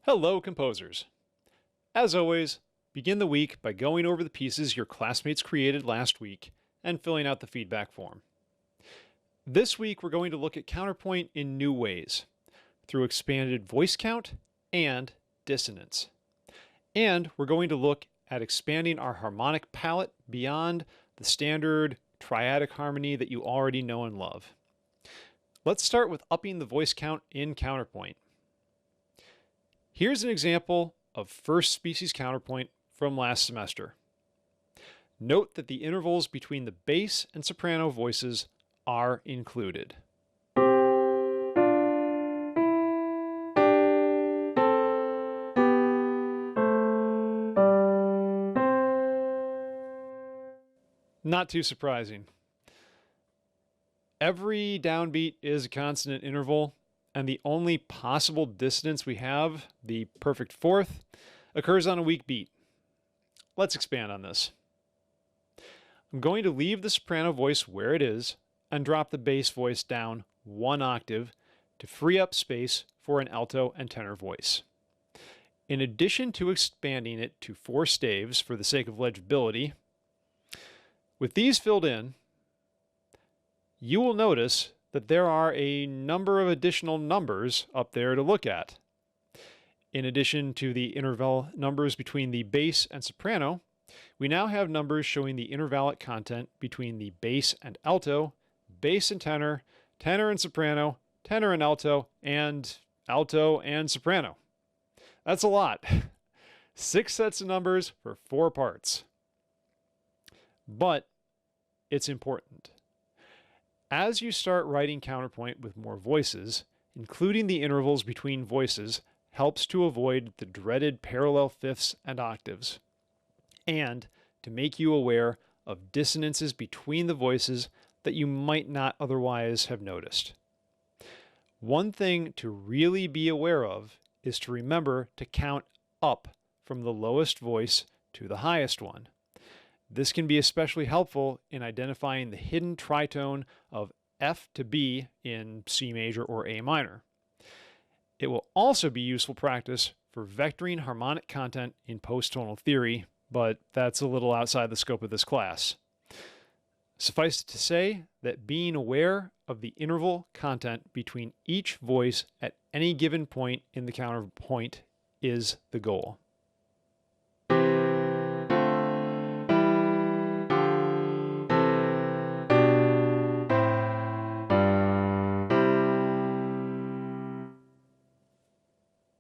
Hello, composers. As always, begin the week by going over the pieces your classmates created last week and filling out the feedback form. This week, we're going to look at counterpoint in new ways, through expanded voice count and dissonance. And we're going to look at expanding our harmonic palette beyond the standard triadic harmony that you already know and love. Let's start with upping the voice count in counterpoint. Here's an example of first species counterpoint from last semester. Note that the intervals between the bass and soprano voices are included. Not too surprising. Every downbeat is a consonant interval, and the only possible dissonance we have, the perfect fourth, occurs on a weak beat. Let's expand on this. I'm going to leave the soprano voice where it is and drop the bass voice down one octave to free up space for an alto and tenor voice. In addition to expanding it to 4 staves for the sake of legibility, with these filled in, you will notice that there are a number of additional numbers up there to look at. In addition to the interval numbers between the bass and soprano, we now have numbers showing the intervallic content between the bass and alto, bass and tenor, tenor and soprano, tenor and alto and soprano. That's a lot. 6 sets of numbers for 4 parts. But it's important. As you start writing counterpoint with more voices, including the intervals between voices helps to avoid the dreaded parallel fifths and octaves, and to make you aware of dissonances between the voices that you might not otherwise have noticed. One thing to really be aware of is to remember to count up from the lowest voice to the highest one. This can be especially helpful in identifying the hidden tritone of F to B in C major or A minor. It will also be useful practice for vectoring harmonic content in posttonal theory, but that's a little outside the scope of this class. Suffice it to say that being aware of the interval content between each voice at any given point in the counterpoint is the goal.